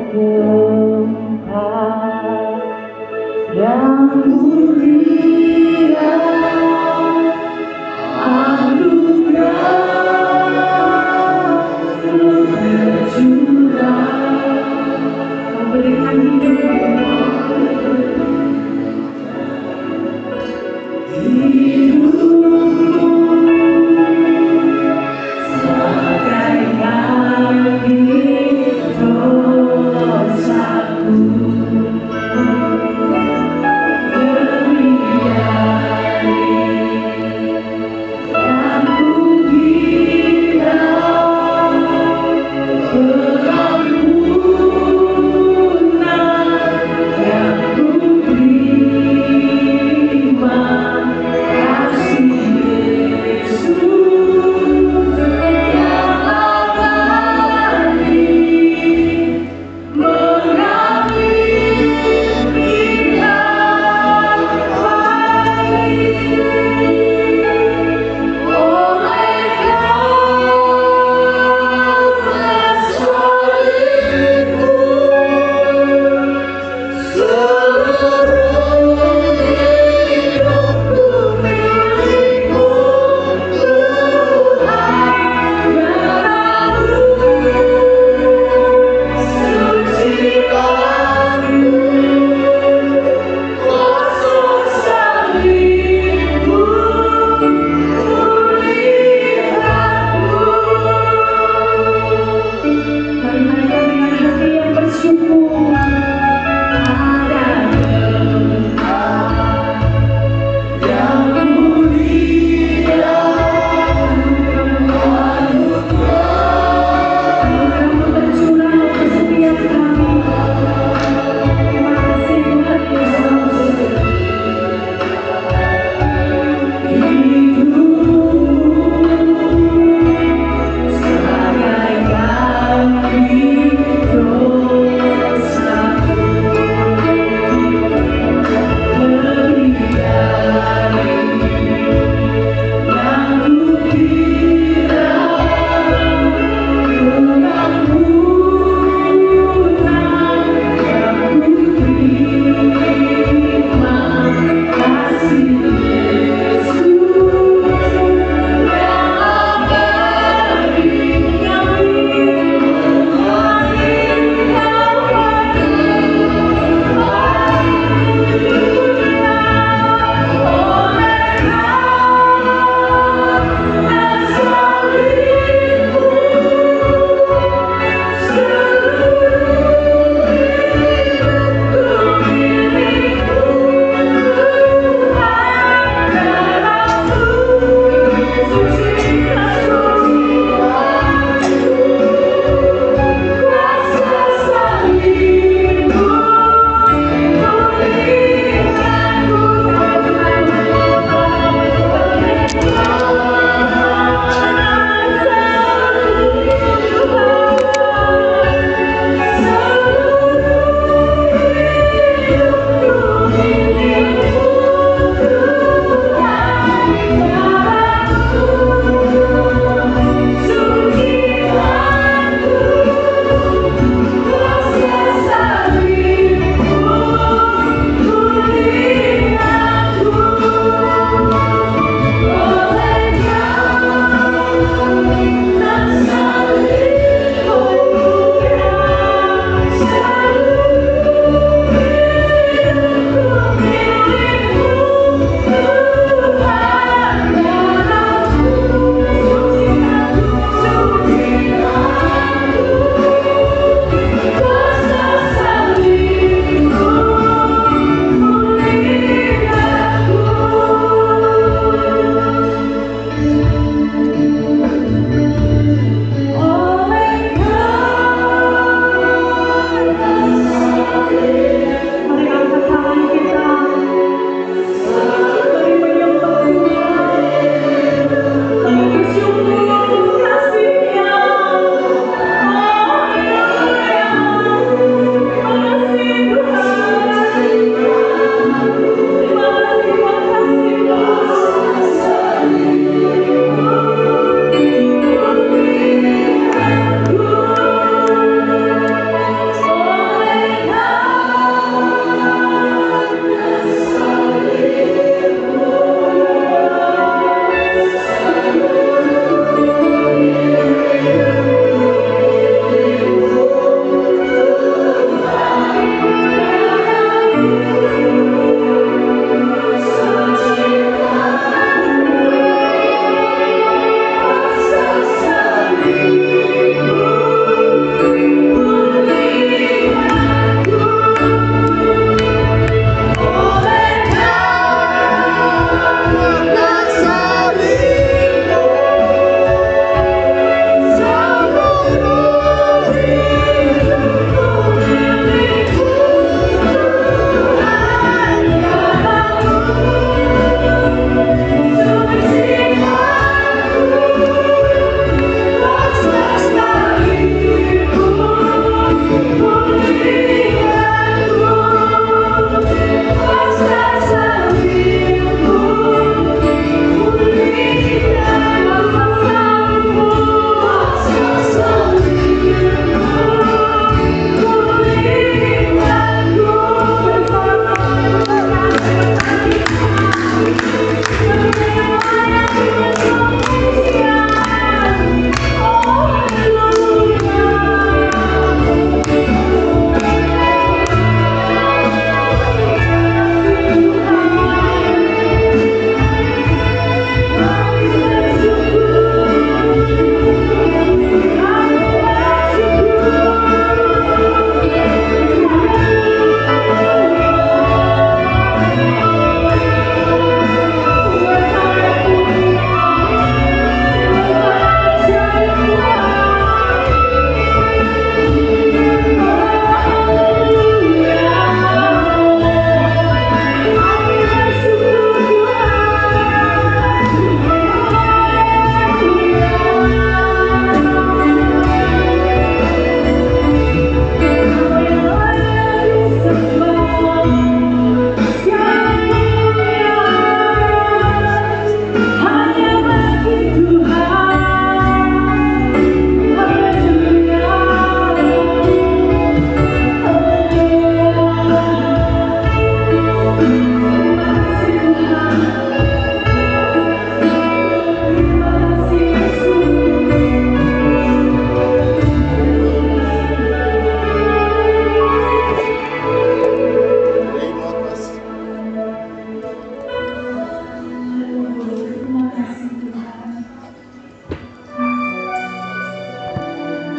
tempat yang mulia, anugerah tercurah, memberikan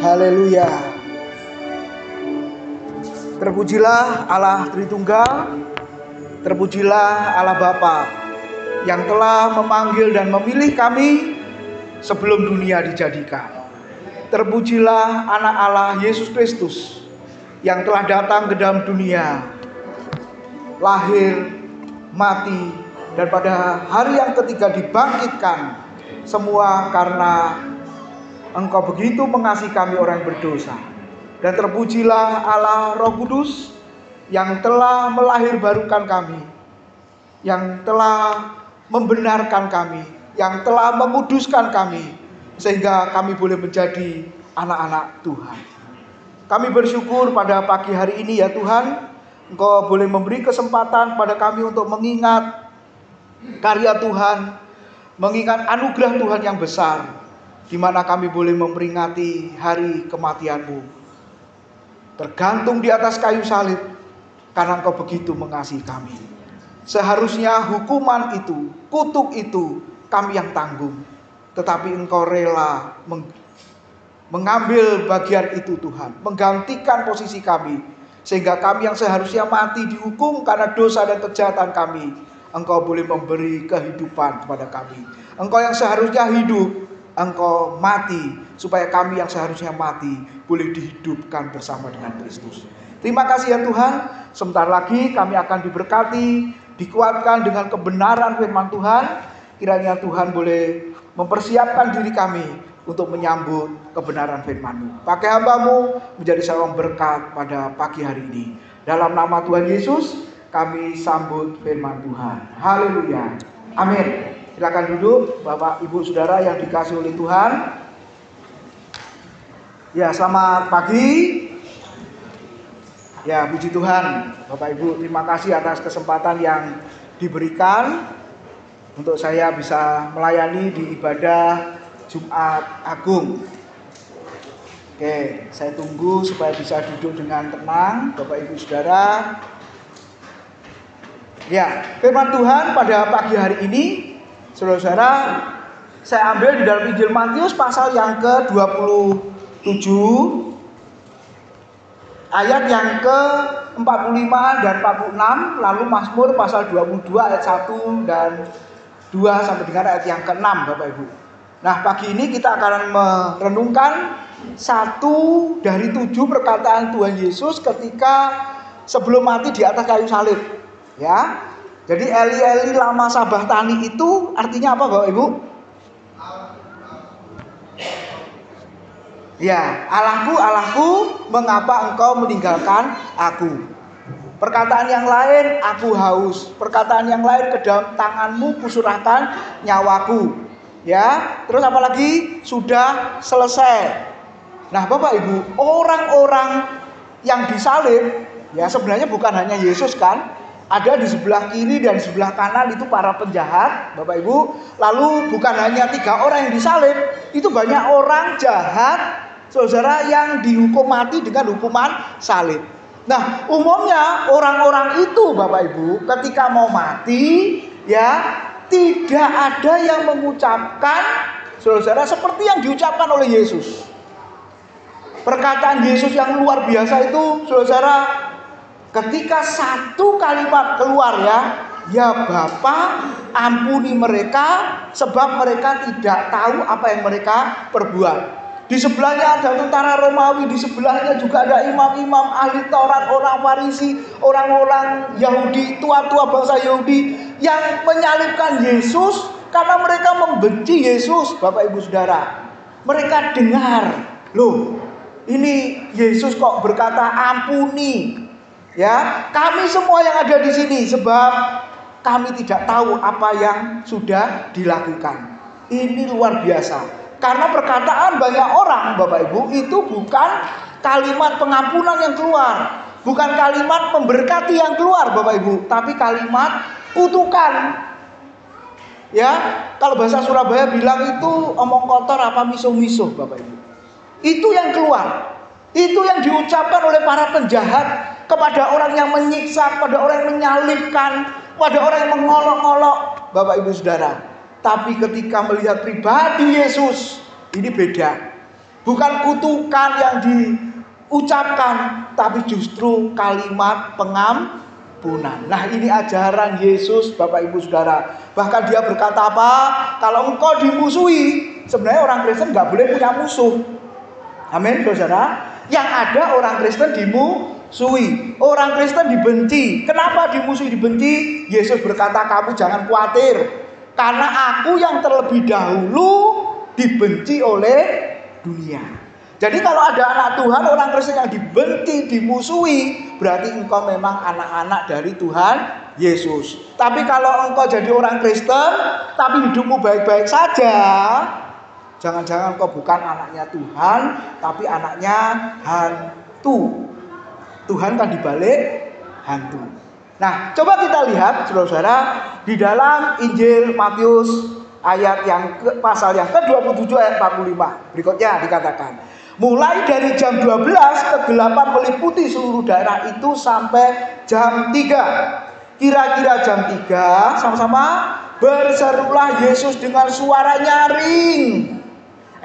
Haleluya. Terpujilah Allah Tritunggal, terpujilah Allah Bapa yang telah memanggil dan memilih kami sebelum dunia dijadikan. Terpujilah anak Allah Yesus Kristus yang telah datang ke dalam dunia, lahir, mati, dan pada hari yang ketiga dibangkitkan. Semua karena Engkau begitu mengasihi kami orang yang berdosa. Dan terpujilah Allah Roh Kudus yang telah melahirbarukan kami, yang telah membenarkan kami, yang telah menguduskan kami, sehingga kami boleh menjadi anak-anak Tuhan. Kami bersyukur pada pagi hari ini ya Tuhan, Engkau boleh memberi kesempatan pada kami untuk mengingat karya Tuhan, mengingat anugerah Tuhan yang besar, di mana kami boleh memperingati hari kematian-Mu. Tergantung di atas kayu salib, karena Engkau begitu mengasihi kami. Seharusnya hukuman itu, kutuk itu kami yang tanggung, tetapi Engkau rela mengambil bagian itu Tuhan, menggantikan posisi kami, sehingga kami yang seharusnya mati dihukum karena dosa dan kejahatan kami, Engkau boleh memberi kehidupan kepada kami. Engkau yang seharusnya hidup, Engkau mati, supaya kami yang seharusnya mati boleh dihidupkan bersama dengan Kristus. Terima kasih ya Tuhan. Sebentar lagi kami akan diberkati, dikuatkan dengan kebenaran firman Tuhan. Kiranya Tuhan boleh mempersiapkan diri kami untuk menyambut kebenaran firman-Mu. Pakai hamba-Mu menjadi seorang berkat pada pagi hari ini. Dalam nama Tuhan Yesus kami sambut firman Tuhan. Haleluya. Amin. Silakan duduk Bapak Ibu Saudara yang dikasihi oleh Tuhan. Ya, selamat pagi. Ya, puji Tuhan. Bapak Ibu, terima kasih atas kesempatan yang diberikan untuk saya bisa melayani di ibadah Jumat Agung. Oke, saya tunggu supaya bisa duduk dengan tenang Bapak Ibu Saudara. Ya, firman Tuhan pada pagi hari ini, saudara-saudara, saya ambil di dalam Injil Matius pasal yang ke-27 ayat yang ke-45 dan 46, lalu Mazmur pasal 22 ayat 1 dan 2 sampai dengan ayat yang ke-6 Bapak Ibu. Nah, pagi ini kita akan merenungkan satu dari 7 perkataan Tuhan Yesus ketika sebelum mati di atas kayu salib. Ya. Jadi Eli Eli lama sabachthani itu artinya apa Bapak Ibu? Ya, Allahku, Allahku, mengapa engkau meninggalkan aku? Perkataan yang lain, aku haus. Perkataan yang lain, ke dalam tangan-Mu kusurahkan nyawaku. Ya, terus apa lagi? Sudah selesai. Nah, Bapak Ibu, orang-orang yang disalib, ya sebenarnya bukan hanya Yesus kan? Ada di sebelah kiri dan sebelah kanan itu para penjahat, Bapak Ibu. Lalu bukan hanya 3 orang yang disalib, itu banyak orang jahat, saudara, yang dihukum mati dengan hukuman salib. Nah, umumnya orang-orang itu Bapak Ibu ketika mau mati, ya tidak ada yang mengucapkan, saudara, seperti yang diucapkan oleh Yesus. Perkataan Yesus yang luar biasa itu, saudara, ketika satu kalimat keluar, ya Bapa, ampuni mereka sebab mereka tidak tahu apa yang mereka perbuat. Di sebelahnya ada tentara Romawi, di sebelahnya juga ada imam-imam ahli Taurat, orang Farisi, orang-orang Yahudi, tua-tua bangsa Yahudi yang menyalibkan Yesus karena mereka membenci Yesus, Bapak Ibu Saudara. Mereka dengar, loh, ini Yesus kok berkata ampuni. Ya, kami semua yang ada di sini sebab kami tidak tahu apa yang sudah dilakukan. Ini luar biasa. Karena perkataan banyak orang, Bapak Ibu, itu bukan kalimat pengampunan yang keluar, bukan kalimat memberkati yang keluar, Bapak Ibu, tapi kalimat kutukan. Ya, kalau bahasa Surabaya bilang itu omong kotor apa miso-miso, Bapak Ibu. Itu yang keluar. Itu yang diucapkan oleh para penjahat kepada orang yang menyiksa, kepada orang yang menyalibkan, kepada orang yang mengolok-olok, Bapak Ibu Saudara. Tapi ketika melihat pribadi Yesus, ini beda. Bukan kutukan yang diucapkan, tapi justru kalimat pengampunan. Nah, ini ajaran Yesus, Bapak Ibu Saudara. Bahkan dia berkata apa? Kalau engkau dimusuhi, sebenarnya orang Kristen nggak boleh punya musuh. Amin, saudara. Yang ada orang Kristen dimusuhi, orang Kristen dibenci. Kenapa dimusuhi, dibenci? Yesus berkata, kamu jangan khawatir, karena aku yang terlebih dahulu dibenci oleh dunia. Jadi kalau ada anak Tuhan, orang Kristen yang dibenci, dimusuhi, berarti engkau memang anak-anak dari Tuhan Yesus. Tapi kalau engkau jadi orang Kristen, tapi hidupmu baik-baik saja, jangan-jangan kau bukan anaknya Tuhan, tapi anaknya hantu. Tuhan kan dibalik hantu. Nah, coba kita lihat, saudara-saudara, di dalam Injil Matius pasal yang ke-27 ayat 45. Berikutnya dikatakan, mulai dari jam 12 kegelapan meliputi seluruh daerah itu sampai jam 3. Kira-kira jam 3, sama-sama berserulah Yesus dengan suara nyaring,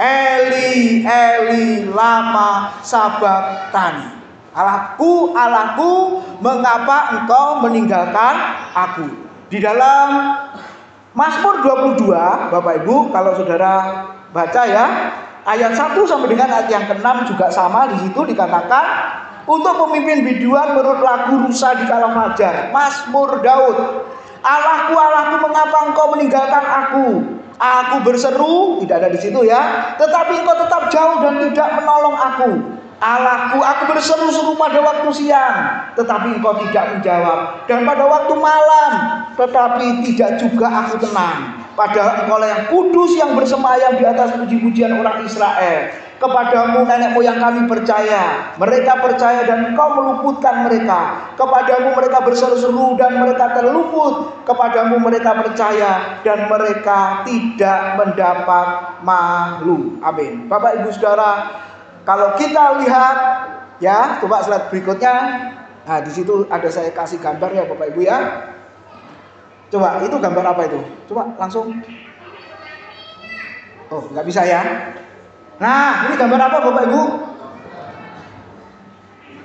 Eli, Eli, lama sabachthani. Allahku, Allahku, mengapa engkau meninggalkan aku? Di dalam Mazmur 22, Bapak Ibu, kalau saudara baca ya, ayat 1 sampai dengan ayat yang ke-6 juga sama. Di situ dikatakan, untuk pemimpin biduan menurut lagu rusa di kala fajar, Mazmur Daud. Allahku, Allahku, mengapa engkau meninggalkan aku? Aku berseru, tidak ada di situ ya, tetapi engkau tetap jauh dan tidak menolong aku. Allahku, aku berseru-seru pada waktu siang, tetapi engkau tidak menjawab. Dan pada waktu malam, tetapi tidak juga aku tenang. Padahal engkau yang kudus yang bersemayam di atas puji-pujian orang Israel. Kepadamu nenek moyang kami percaya, mereka percaya dan engkau meluputkan mereka. Kepadamu mereka berseru-seru dan mereka terluput. Kepadamu mereka percaya dan mereka tidak mendapat malu. Amin. Bapak Ibu Saudara, kalau kita lihat ya, coba slide berikutnya. Nah, di situ ada saya kasih gambar ya Bapak Ibu ya. Coba, itu gambar apa itu? Coba langsung. Oh, nggak bisa ya. Nah, ini gambar apa Bapak Ibu?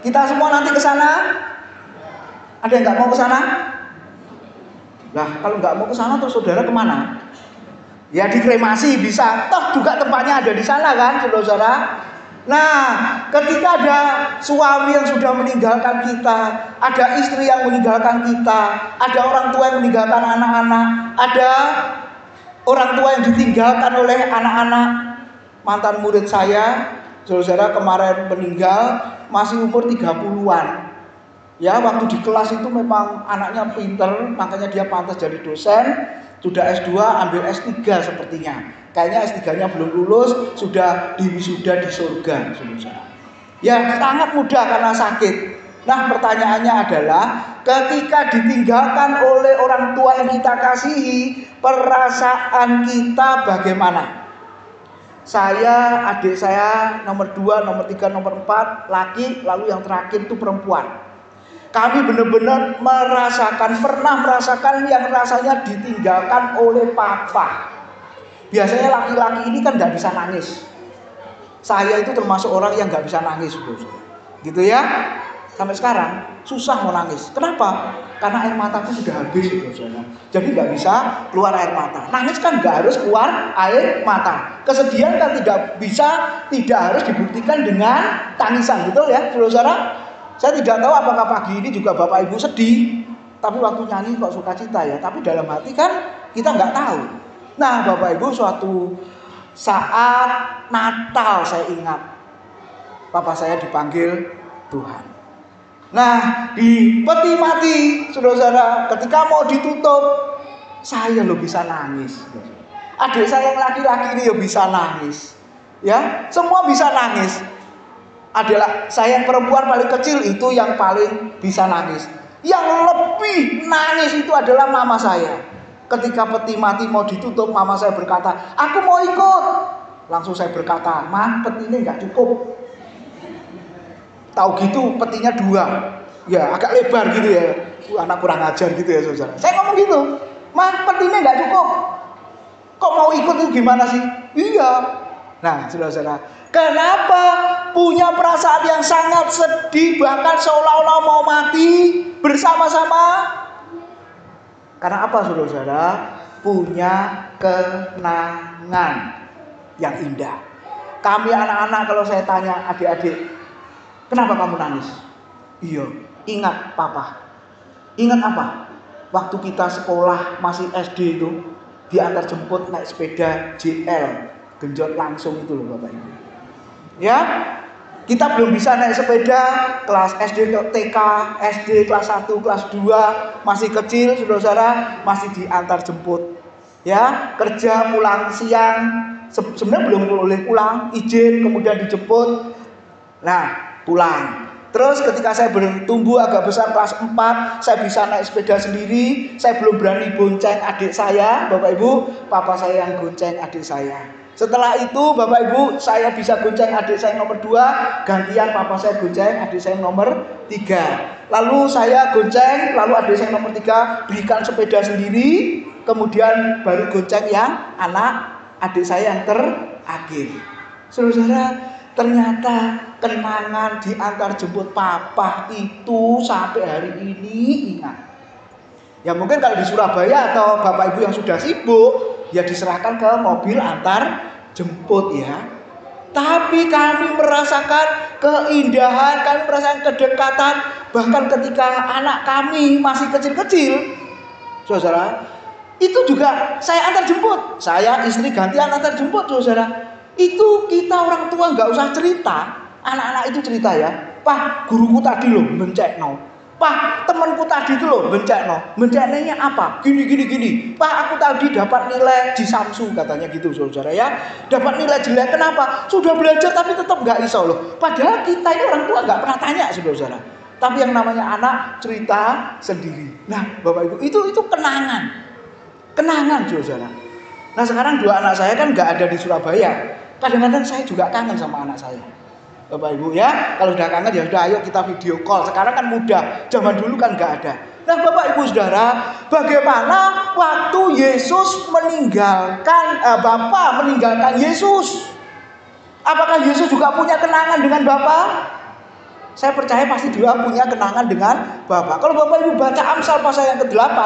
Kita semua nanti ke sana. Ada yang nggak mau ke sana? Nah, kalau nggak mau ke sana terus saudara kemana? Ya dikremasi bisa. Toh juga tempatnya ada di sana kan, saudara-saudara. Nah, ketika ada suami yang sudah meninggalkan kita, ada istri yang meninggalkan kita, ada orang tua yang meninggalkan anak-anak, ada orang tua yang ditinggalkan oleh anak-anak. Mantan murid saya, saudara, kemarin meninggal, masih umur 30-an. Ya, waktu di kelas itu memang anaknya pinter, makanya dia pantas jadi dosen. Sudah S2, ambil S3 sepertinya. Kayaknya S3-nya belum lulus, sudah diwisuda di surga, saudara. Ya, sangat mudah karena sakit. Nah, pertanyaannya adalah, ketika ditinggalkan oleh orang tua yang kita kasihi, perasaan kita bagaimana? Saya, adik saya, nomor 2, nomor 3, nomor 4, laki, lalu yang terakhir itu perempuan. Kami benar-benar pernah merasakan yang rasanya ditinggalkan oleh papa. Biasanya laki-laki ini kan nggak bisa nangis. Saya itu termasuk orang yang nggak bisa nangis, gitu ya. Sampai sekarang susah mau nangis. Kenapa? Karena air mataku sudah habis, saudara. Jadi nggak bisa keluar air mata. Nangis kan nggak harus keluar air mata. Kesedihan kan tidak harus dibuktikan dengan tangisan, betul ya, saudara? Saya tidak tahu apakah pagi ini juga Bapak Ibu sedih, tapi waktu nyanyi kok sukacita ya. Tapi dalam hati kan kita nggak tahu. Nah, Bapak Ibu, suatu saat Natal saya ingat, papa saya dipanggil Tuhan. Nah, di peti mati, saudara-saudara, ketika mau ditutup, saya lo bisa nangis. Adik saya yang laki-laki ini bisa nangis. Ya, semua bisa nangis. Adalah saya yang perempuan paling kecil itu yang paling bisa nangis. Yang lebih nangis itu adalah mama saya. Ketika peti mati mau ditutup, mama saya berkata, aku mau ikut. Langsung saya berkata, Ma, peti ini nggak cukup. Tahu gitu petinya 2, ya agak lebar gitu ya. Anak kurang ajar gitu ya, saudara. Saya ngomong gitu, Ma, petinya nggak cukup. Kok mau ikut itu gimana sih? Iya, Nah, saudara-saudara, kenapa punya perasaan yang sangat sedih, bahkan seolah-olah mau mati bersama-sama? Karena apa, saudara-saudara? Punya kenangan yang indah. Kami anak-anak kalau saya tanya adik-adik, kenapa kamu nangis? Iya, ingat papa. Ingat apa? Waktu kita sekolah masih SD itu, diantar jemput naik sepeda JL, genjot langsung itu loh Bapak Ibu. Ya, kita belum bisa naik sepeda kelas SD TK, SD kelas 1, kelas 2, masih kecil, saudara-saudara, masih diantar jemput. Ya, kerja pulang siang, sebenarnya belum boleh pulang, izin kemudian dijemput. Nah, pulang. Terus ketika saya bertumbuh agak besar kelas 4, saya bisa naik sepeda sendiri. Saya belum berani gonceng adik saya, Bapak Ibu, papa saya yang gonceng adik saya. Setelah itu Bapak Ibu, saya bisa gonceng adik saya nomor 2, gantian papa saya gonceng adik saya nomor 3. Lalu saya gonceng, lalu adik saya nomor 3 belikan sepeda sendiri, kemudian baru gonceng yang anak adik saya yang terakhir. Saudara, ternyata kenangan diantar jemput papa itu sampai hari ini ingat. Ya mungkin kalau di Surabaya atau Bapak Ibu yang sudah sibuk, ya diserahkan ke mobil antar jemput ya. Tapi kami merasakan keindahan, kami merasakan kedekatan. Bahkan ketika anak kami masih kecil-kecil, saudara, itu juga saya antar jemput. Saya istri gantian antar jemput, saudara. Itu kita orang tua nggak usah cerita, anak-anak itu cerita ya. Pak, guruku tadi loh bencekno. Pak, temanku tadi itu loh bencekno. Benceknanya apa? Gini. Pak, aku tadi dapat nilai di Samsu katanya gitu, saudara ya. Dapat nilai jelek, kenapa? Sudah belajar tapi tetap nggak iso loh. Padahal kita ini orang tua nggak pernah tanya, saudara. Tapi yang namanya anak cerita sendiri. Nah, Bapak Ibu, itu kenangan, saudara. Nah sekarang 2 anak saya kan nggak ada di Surabaya. Kadang-kadang saya juga kangen sama anak saya. Bapak Ibu ya, kalau sudah kangen ya sudah ayo kita video call. Sekarang kan mudah, zaman dulu kan nggak ada. Nah Bapak Ibu Saudara, bagaimana waktu Yesus meninggalkan, Bapa meninggalkan Yesus? Apakah Yesus juga punya kenangan dengan Bapa? Saya percaya pasti dia punya kenangan dengan Bapa. Kalau Bapak Ibu baca Amsal pasal yang ke-8,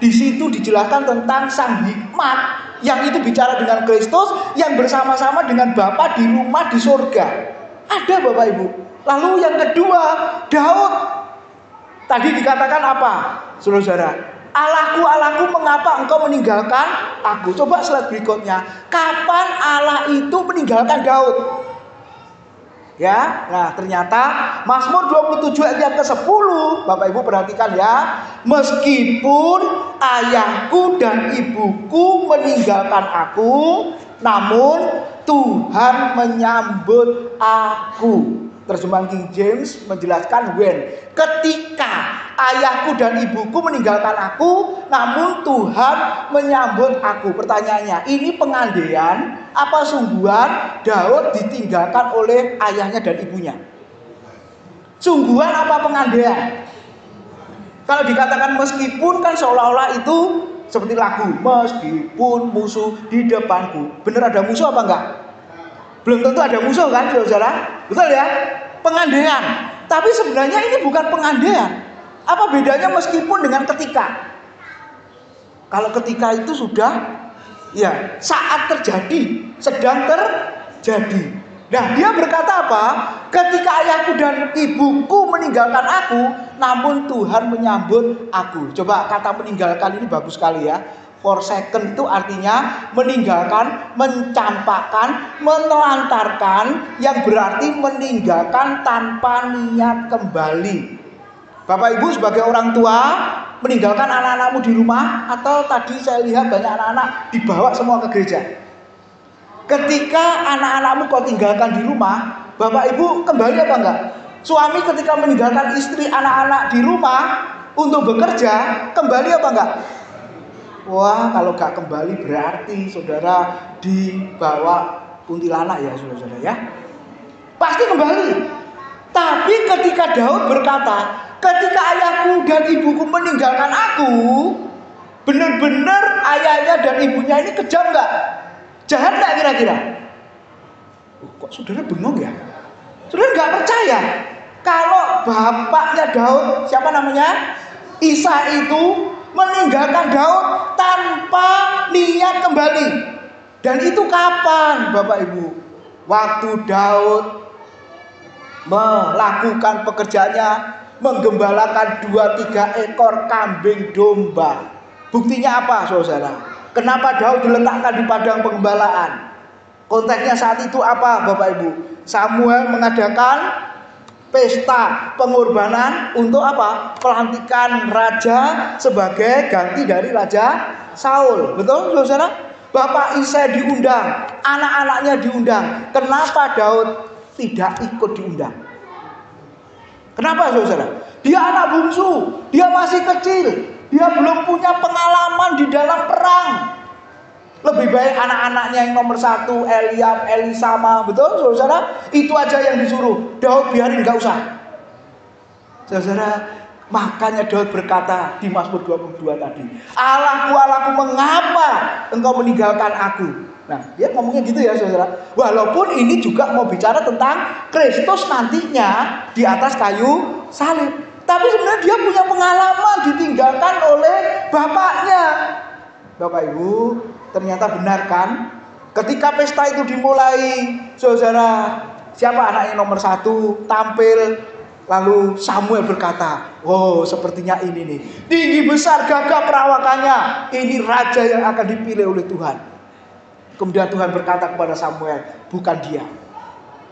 di situ dijelaskan tentang sang hikmat yang itu bicara dengan Kristus yang bersama-sama dengan Bapa di rumah di surga. Ada Bapak Ibu. Lalu yang kedua, Daud. Tadi dikatakan apa? Saudara, Allahku, mengapa engkau meninggalkan aku? Coba slide berikutnya. Kapan Allah itu meninggalkan Daud? Ya, nah ternyata Mazmur 27 ayat yang ke-10, Bapak Ibu perhatikan ya. Meskipun ayahku dan ibuku meninggalkan aku, namun Tuhan menyambut aku. Terjemahan King James menjelaskan when. Ketika ayahku dan ibuku meninggalkan aku, namun Tuhan menyambut aku. Pertanyaannya, ini pengandaian apa sungguhan Daud ditinggalkan oleh ayahnya dan ibunya? Sungguhan apa pengandaian? Kalau dikatakan meskipun kan seolah-olah itu seperti lagu, meskipun musuh di depanku. Benar ada musuh apa enggak? Belum tentu ada musuh kan, saudara? Betul ya? Pengandaian. Tapi sebenarnya ini bukan pengandaian. Apa bedanya meskipun dengan ketika? Kalau ketika itu sudah, ya saat terjadi, sedang terjadi. Nah dia berkata apa? Ketika ayahku dan ibuku meninggalkan aku, namun Tuhan menyambut aku. Coba kata meninggalkan ini bagus sekali ya. Forsaken itu artinya meninggalkan, mencampakkan, menelantarkan, yang berarti meninggalkan tanpa niat kembali. Bapak Ibu sebagai orang tua meninggalkan anak-anakmu di rumah, atau tadi saya lihat banyak anak-anak dibawa semua ke gereja. Ketika anak-anakmu kau tinggalkan di rumah, Bapak Ibu kembali apa enggak? Suami ketika meninggalkan istri anak-anak di rumah untuk bekerja, kembali apa enggak? Wah, kalau gak kembali berarti saudara dibawa kuntilanak ya saudara ya. Pasti kembali. Tapi ketika Daud berkata, ketika ayahku dan ibuku meninggalkan aku, benar-benar ayahnya dan ibunya ini kejam gak? Jahat gak kira-kira? saudara bengong ya? Saudara nggak percaya kalau bapaknya Daud, siapa namanya? Isa itu meninggalkan Daud tanpa niat kembali. Dan itu kapan Bapak Ibu? Waktu Daud melakukan pekerjaannya, menggembalakan 2-3 ekor kambing domba. Buktinya apa saudara? Kenapa Daud diletakkan di padang penggembalaan? Konteksnya saat itu apa Bapak Ibu? Samuel mengadakan pesta pengorbanan untuk apa? Pelantikan raja sebagai ganti dari Raja Saul. Betul saudara? Bapak Isai diundang, anak-anaknya diundang. Kenapa Daud tidak ikut diundang? Kenapa saudara? Dia anak bungsu, dia masih kecil, dia belum punya pengalaman di dalam perang. Lebih baik anak-anaknya yang nomor 1, Eliab, Elisama, betul saudara? Itu aja yang disuruh. Daud biarin gak usah. Saudara, makanya Daud berkata di Mazmur 22 tadi, Allahku, Allahku, mengapa engkau meninggalkan aku? Nah, dia ngomongnya gitu ya saudara. Walaupun ini juga mau bicara tentang Kristus nantinya di atas kayu salib. Tapi sebenarnya dia punya pengalaman ditinggalkan oleh bapaknya. Bapak Ibu, ternyata benar kan? Ketika pesta itu dimulai, saudara, siapa anaknya nomor 1 tampil? Lalu Samuel berkata, oh sepertinya ini nih, tinggi besar gagah perawakannya, ini raja yang akan dipilih oleh Tuhan. Kemudian Tuhan berkata kepada Samuel, bukan dia.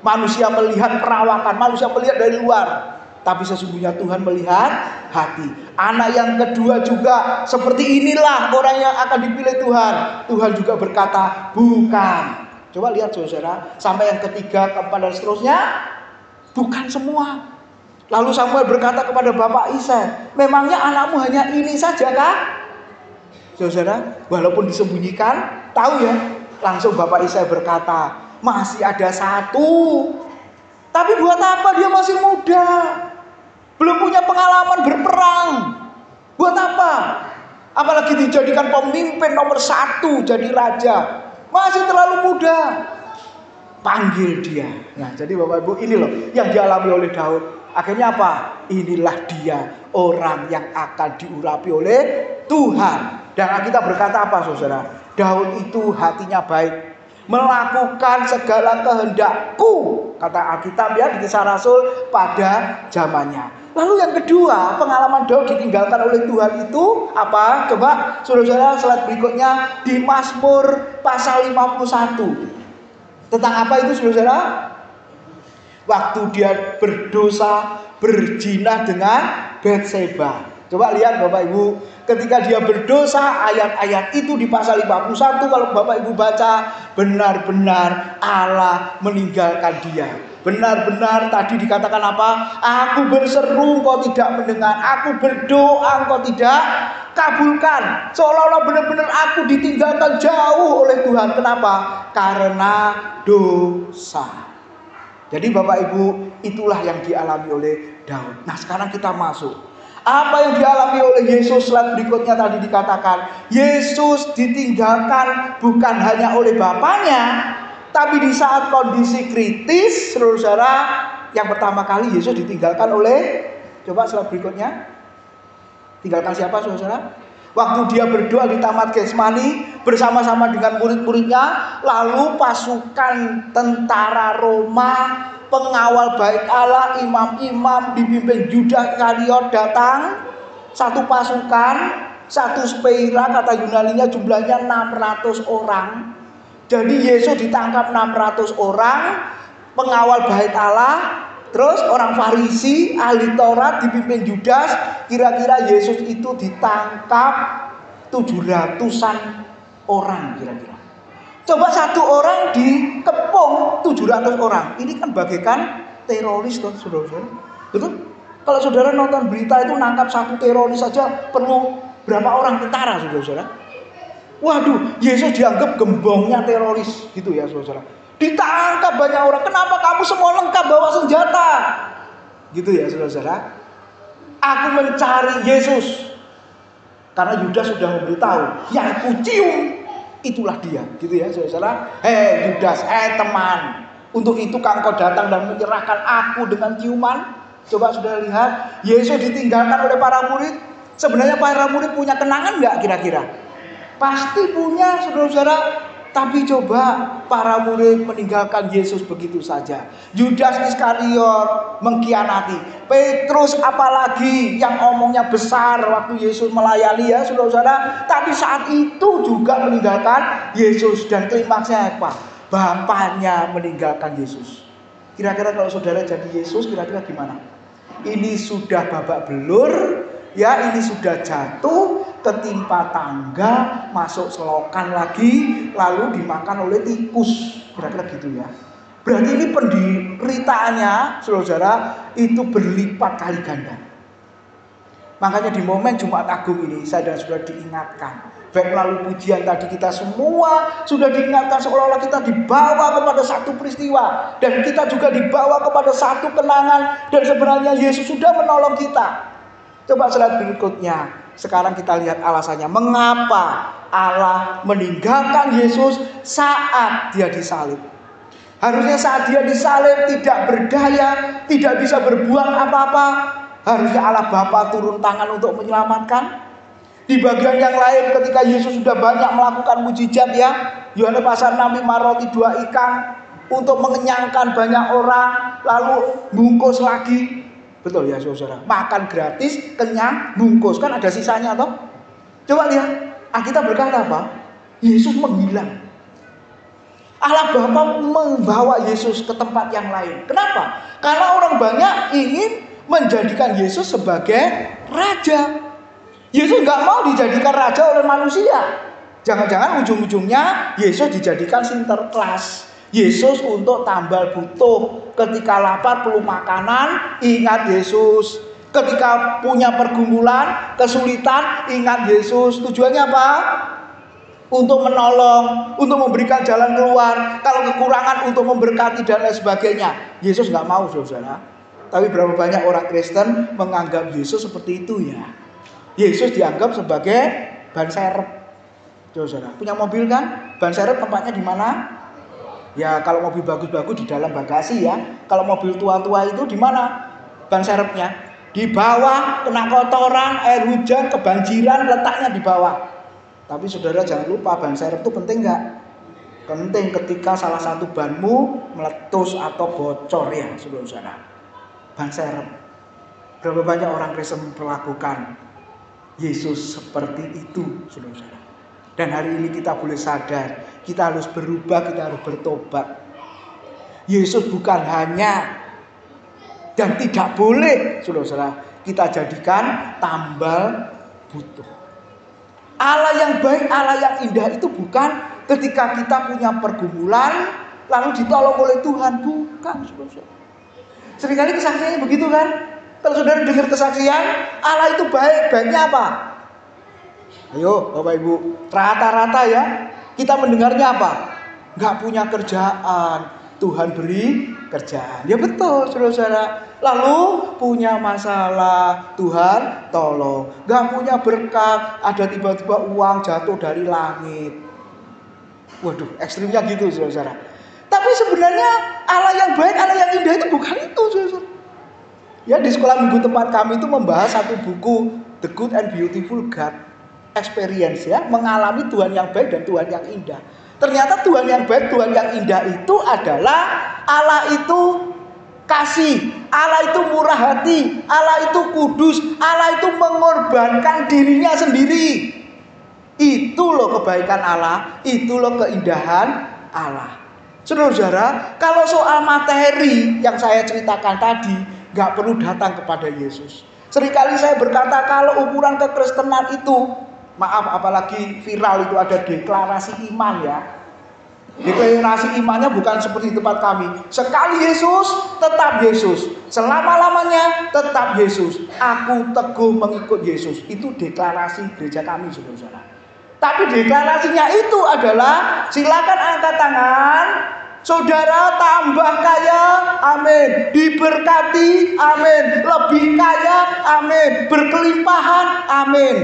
Manusia melihat perawakan, manusia melihat dari luar, tapi sesungguhnya Tuhan melihat hati. Anak yang kedua juga seperti inilah orang yang akan dipilih Tuhan. Tuhan juga berkata, bukan. Coba lihat saudara, sampai yang ketiga, keempat dan seterusnya, bukan semua. Lalu Samuel berkata kepada Bapak Isai, memangnya anakmu hanya ini saja kah? Saudara, walaupun disembunyikan, tahu ya, langsung Bapak Isai berkata, masih ada 1. Tapi buat apa, dia masih muda, belum punya pengalaman berperang. Buat apa? Apalagi dijadikan pemimpin nomor 1 jadi raja, masih terlalu muda. Panggil dia. Nah, jadi Bapak Ibu, ini loh yang dialami oleh Daud. Akhirnya apa? Inilah dia orang yang akan diurapi oleh Tuhan. Dan kita berkata apa saudara? Daud itu hatinya baik, melakukan segala kehendakku, kata Alkitab ya di Kisah Rasul pada zamannya. Lalu yang kedua, pengalaman Daud ditinggalkan oleh Tuhan itu apa? Coba saudara slide berikutnya di Mazmur pasal 51. Tentang apa itu saudara? Waktu dia berdosa, berzina dengan Batseba. Coba lihat Bapak Ibu, ketika dia berdosa, ayat-ayat itu di pasal 51 kalau Bapak Ibu baca, benar-benar Allah meninggalkan dia. Benar-benar tadi dikatakan apa? Aku berseru engkau tidak mendengar, aku berdoa engkau tidak kabulkan. Seolah-olah benar-benar aku ditinggalkan jauh oleh Tuhan. Kenapa? Karena dosa. Jadi Bapak Ibu, itulah yang dialami oleh Daud. Nah sekarang kita masuk. Apa yang dialami oleh Yesus? Slide berikutnya tadi dikatakan, Yesus ditinggalkan bukan hanya oleh Bapaknya, tapi di saat kondisi kritis, saudara, yang pertama kali Yesus ditinggalkan oleh, coba slide berikutnya. Tinggalkan siapa saudara? Waktu dia berdoa di Taman Getsemani bersama-sama dengan murid-muridnya, lalu pasukan tentara Roma, pengawal bait Allah, imam-imam dipimpin Yudas Iskariot datang. Satu pasukan, satu speira, kata Yunaninya jumlahnya 600 orang. Jadi Yesus ditangkap 600 orang, pengawal bait Allah. Terus orang Farisi, ahli Taurat dipimpin Yudas, kira-kira Yesus itu ditangkap 700-an orang kira-kira. Coba satu orang dikepung 700 orang. Ini kan bagaikan teroris loh saudara-saudara. Betul? Kalau saudara nonton berita itu nangkap satu teroris saja perlu berapa orang tentara saudara-saudara. Waduh, Yesus dianggap gembongnya teroris gitu ya saudara. Ditangkap banyak orang. Kenapa kamu semua lengkap bawa senjata? Gitu ya saudara-saudara. Aku mencari Yesus karena Yudas sudah memberitahu, yang kucium itulah dia. Gitu ya saudara-saudara. Hei Yudas, teman, Untuk itu engkau datang dan menyerahkan aku dengan ciuman. Coba saudara lihat, Yesus ditinggalkan oleh para murid. Sebenarnya para murid punya kenangan nggak kira-kira? Pasti punya, saudara-saudara. Tapi coba para murid meninggalkan Yesus begitu saja. Yudas Iskariot mengkhianati. Petrus apalagi yang omongnya besar waktu Yesus melayani ya saudara-saudara. Tapi saat itu juga meninggalkan Yesus. Dan klimaksnya apa? Bapaknya meninggalkan Yesus. Kira-kira kalau saudara jadi Yesus kira-kira gimana? Ini sudah babak belur, ya ini sudah jatuh, ketimpa tangga, masuk selokan lagi, lalu dimakan oleh tikus. Kira-kira gitu ya. Berarti ini penderitaannya, saudara, itu berlipat kali ganda. Makanya di momen Jumat Agung ini saya dan saudara diingatkan, baik melalui pujian tadi kita semua sudah diingatkan seolah-olah kita dibawa kepada satu peristiwa, dan kita juga dibawa kepada satu kenangan, dan sebenarnya Yesus sudah menolong kita. Coba slide berikutnya. Sekarang kita lihat alasannya. Mengapa Allah meninggalkan Yesus saat dia disalib? Harusnya saat dia disalib tidak berdaya, tidak bisa berbuat apa-apa. Harusnya Allah Bapa turun tangan untuk menyelamatkan. Di bagian yang lain ketika Yesus sudah banyak melakukan mujizat ya. Yohanes pasal 6, 5 roti 2 ikan untuk mengenyangkan banyak orang, lalu bungkus lagi. Betul ya saudara, makan gratis, kenyang, bungkus, kan ada sisanya toh. Coba lihat, kita berkata apa? Yesus menghilang. Allah Bapa membawa Yesus ke tempat yang lain. Kenapa? Karena orang banyak ingin menjadikan Yesus sebagai raja. Yesus nggak mau dijadikan raja oleh manusia. Jangan-jangan ujung-ujungnya Yesus dijadikan sinterklas. Yesus untuk tambal butuh. Ketika lapar perlu makanan, ingat Yesus. Ketika punya pergumulan, kesulitan, ingat Yesus. Tujuannya apa? Untuk menolong, untuk memberikan jalan keluar. Kalau kekurangan untuk memberkati dan lain sebagainya. Yesus nggak mau saudara. Tapi berapa banyak orang Kristen menganggap Yesus seperti itu ya. Yesus dianggap sebagai ban serep. Saudara, punya mobil kan? Ban serep tempatnya di mana? Ya kalau mobil bagus-bagus di dalam bagasi ya. Kalau mobil tua-tua itu di mana ban serepnya? Di bawah, kena kotoran, air hujan, kebanjiran, letaknya di bawah. Tapi saudara jangan lupa ban serep itu penting nggak? Penting ketika salah satu banmu meletus atau bocor ya saudara. Ban serep. Berapa banyak orang Kristen memperlakukan Yesus seperti itu saudara. Dan hari ini kita boleh sadar, kita harus berubah, kita harus bertobat. Yesus bukan hanya dan tidak boleh, saudara-saudara, kita jadikan tambal butuh. Allah yang baik, Allah yang indah itu bukan ketika kita punya pergumulan lalu ditolong oleh Tuhan, bukan, saudara-saudara. Seringkali kesaksiannya begitu kan? Kalau saudara dengar kesaksian, Allah itu baik, baiknya apa? Ayo Bapak Ibu, rata-rata ya kita mendengarnya apa? Gak punya kerjaan, Tuhan beri kerjaan. Ya betul saudara-saudara. Lalu punya masalah, Tuhan tolong. Gak punya berkat, ada tiba-tiba uang jatuh dari langit. Waduh, ekstrimnya gitu saudara-saudara. Tapi sebenarnya Allah yang baik, Allah yang indah itu bukan itu saudara-saudara. Ya di sekolah minggu tempat kami itu membahas satu buku The Good and Beautiful God Experience ya, mengalami Tuhan yang baik dan Tuhan yang indah. Ternyata Tuhan yang baik, Tuhan yang indah itu adalah Allah itu kasih, Allah itu murah hati, Allah itu kudus, Allah itu mengorbankan dirinya sendiri. Itu loh kebaikan Allah, itu loh keindahan Allah. Saudara-saudara, kalau soal materi yang saya ceritakan tadi, gak perlu datang kepada Yesus. Seringkali saya berkata kalau ukuran kekristenan itu, maaf apalagi viral itu ada deklarasi iman ya. Deklarasi imannya bukan seperti tempat kami. Sekali Yesus, tetap Yesus. Selama-lamanya tetap Yesus. Aku teguh mengikut Yesus. Itu deklarasi gereja kami saudara-saudara. Tapi deklarasinya itu adalah silakan angkat tangan. Saudara tambah kaya, amin. Diberkati, amin. Lebih kaya, amin. Berkelimpahan, amin.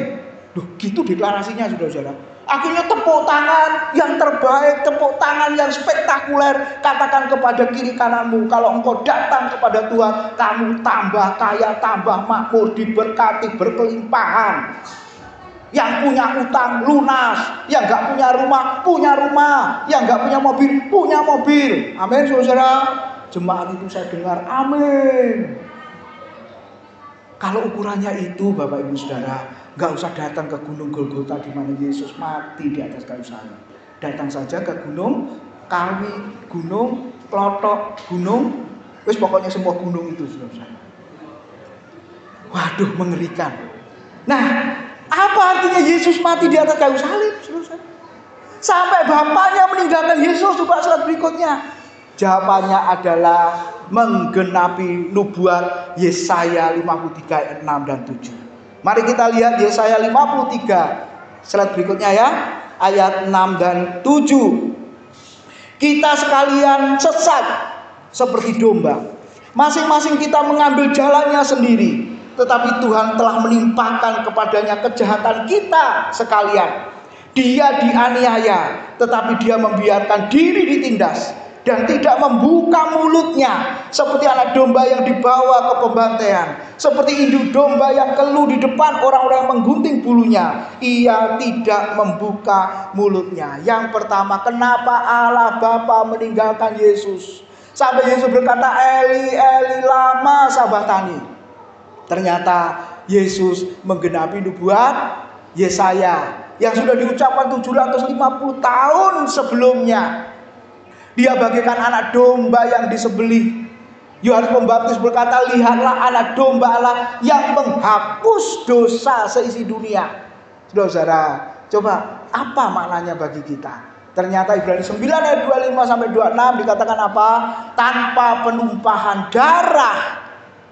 Loh, gitu deklarasinya saudara-saudara. Akhirnya tepuk tangan yang terbaik, tepuk tangan yang spektakuler. Katakan kepada kiri kananmu, kalau engkau datang kepada Tuhan, kamu tambah kaya, tambah makmur, diberkati, berkelimpahan. Yang punya utang lunas, yang gak punya rumah, yang gak punya mobil. Amin, saudara. Jemaat itu saya dengar, amin. Kalau ukurannya itu, Bapak Ibu Saudara, gak usah datang ke Gunung Golgota di mana Yesus mati di atas kayu salib. Datang saja ke Gunung Kawi, Gunung Klotok, Gunung, pokoknya semua gunung itu, saudara. Waduh, mengerikan. Nah, apa artinya Yesus mati di atas kayu salib, saudara? Sampai bapaknya meninggalkan Yesus. Coba slide berikutnya. Jawabannya adalah menggenapi nubuat Yesaya 53 ayat 6 dan 7. Mari kita lihat Yesaya 53. Slide berikutnya ya. Ayat 6 dan 7. Kita sekalian sesat seperti domba. Masing-masing kita mengambil jalannya sendiri. Tetapi Tuhan telah menimpakan kepadanya kejahatan kita sekalian. Dia dianiaya, tetapi dia membiarkan diri ditindas. Dan tidak membuka mulutnya, seperti anak domba yang dibawa ke pembantaian, seperti induk domba yang keluh di depan orang-orang yang menggunting bulunya. Ia tidak membuka mulutnya. Yang pertama, kenapa Allah Bapa meninggalkan Yesus? Sampai Yesus berkata, Eli, Eli, lama sabachthani. Ternyata Yesus menggenapi nubuat Yesaya yang sudah diucapkan 750 tahun sebelumnya. Dia bagaikan anak domba yang disembelih. Yohanes Pembaptis berkata, lihatlah anak domba Allah yang menghapus dosa seisi dunia. Saudara, coba apa maknanya bagi kita? Ternyata Ibrani 9 ayat 25 sampai 26 dikatakan apa? Tanpa penumpahan darah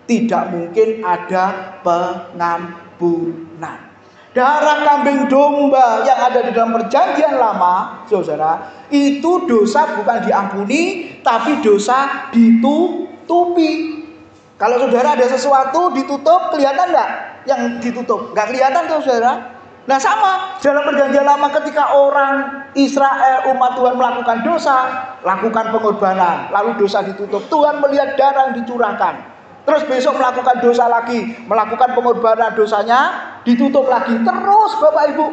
tidak mungkin ada pengampunan. Darah kambing domba yang ada di dalam perjanjian lama, saudara, itu dosa bukan diampuni, tapi dosa ditutupi. Kalau saudara ada sesuatu ditutup, kelihatan nggak yang ditutup? Nggak kelihatan tuh, saudara. Nah sama, dalam perjanjian lama ketika orang Israel, umat Tuhan melakukan dosa, lakukan pengorbanan, lalu dosa ditutup. Tuhan melihat darah yang dicurahkan. Terus besok melakukan dosa lagi, melakukan pengorbanan, dosanya ditutup lagi. Terus Bapak Ibu.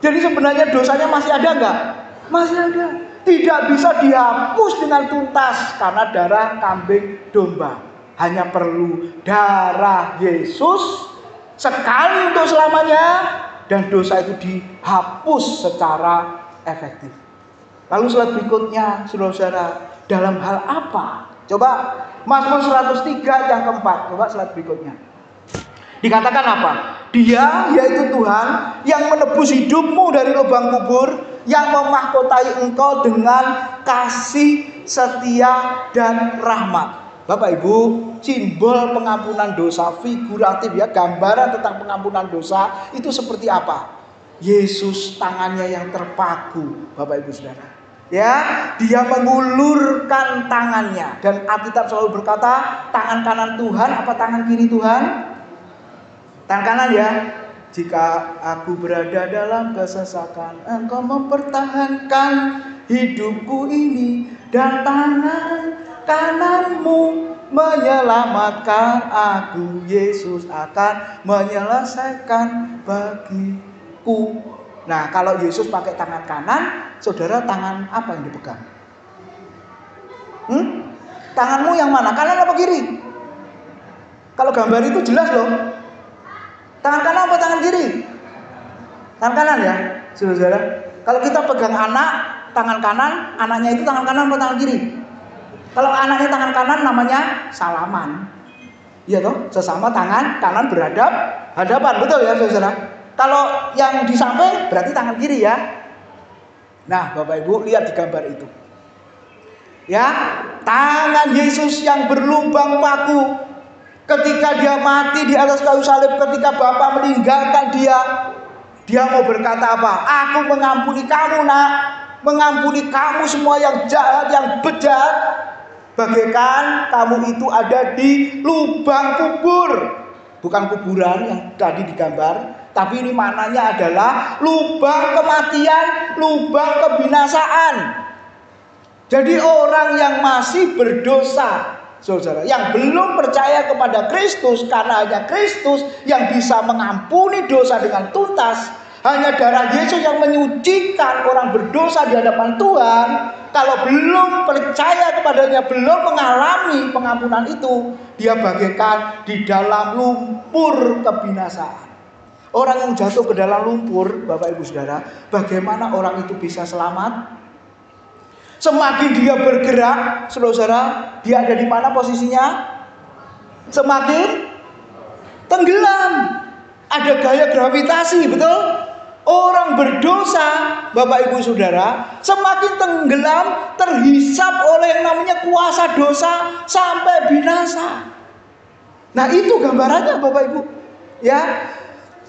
Jadi sebenarnya dosanya masih ada enggak? Masih ada. Tidak bisa dihapus dengan tuntas karena darah kambing domba. Hanya perlu darah Yesus sekali untuk selamanya dan dosa itu dihapus secara efektif. Lalu slide berikutnya, saudara-saudara, dalam hal apa? Coba Mazmur 103 yang keempat. Coba slide berikutnya. Dikatakan apa? Dia yaitu Tuhan yang menebus hidupmu dari lubang kubur, yang memahkotai engkau dengan kasih, setia dan rahmat. Bapak Ibu, simbol pengampunan dosa figuratif ya, gambaran tentang pengampunan dosa itu seperti apa? Yesus tangannya yang terpaku, Bapak Ibu Saudara. Ya, dia mengulurkan tangannya dan Alkitab selalu berkata, tangan kanan Tuhan apa tangan kiri Tuhan? Tangan kanan ya. Jika aku berada dalam kesesakan, engkau mempertahankan hidupku ini, dan tangan kananmu menyelamatkan aku. Yesus akan menyelesaikan bagiku. Nah, kalau Yesus pakai tangan kanan, saudara tangan apa yang dipegang? Tanganmu yang mana? Kanan apa kiri? Kalau gambar itu jelas loh. Tangan kanan apa tangan kiri? Tangan kanan ya, saudara. Kalau kita pegang anak, tangan kanan, anaknya itu tangan kanan apa tangan kiri? Kalau anaknya tangan kanan namanya salaman. Iya toh, sesama tangan kanan hadapan, betul ya saudara? Kalau yang di samping berarti tangan kiri ya. Nah, Bapak Ibu lihat di gambar itu. Ya, tangan Yesus yang berlubang paku ketika dia mati di atas kayu salib, ketika Bapa meninggalkan dia mau berkata apa? Aku mengampuni kamu, Nak. Mengampuni kamu semua yang jahat, yang bejat. Bagaikan kamu itu ada di lubang kubur. Bukan kuburan yang tadi digambar, Tapi ini maknanya adalah lubang kematian, lubang kebinasaan. Jadi orang yang masih berdosa, saudara, yang belum percaya kepada Kristus, karena hanya Kristus yang bisa mengampuni dosa dengan tuntas. Hanya darah Yesus yang menyucikan orang berdosa di hadapan Tuhan. Kalau belum percaya kepadanya, belum mengalami pengampunan itu, dia bagaikan di dalam lumpur kebinasaan. Orang yang jatuh ke dalam lumpur, Bapak Ibu Saudara, bagaimana orang itu bisa selamat? Semakin dia bergerak, saudara, dia ada di mana posisinya? Semakin tenggelam. Ada gaya gravitasi, betul? Orang berdosa, Bapak Ibu Saudara, semakin tenggelam, terhisap oleh yang namanya kuasa dosa sampai binasa. Nah, itu gambarannya, Bapak Ibu. Ya.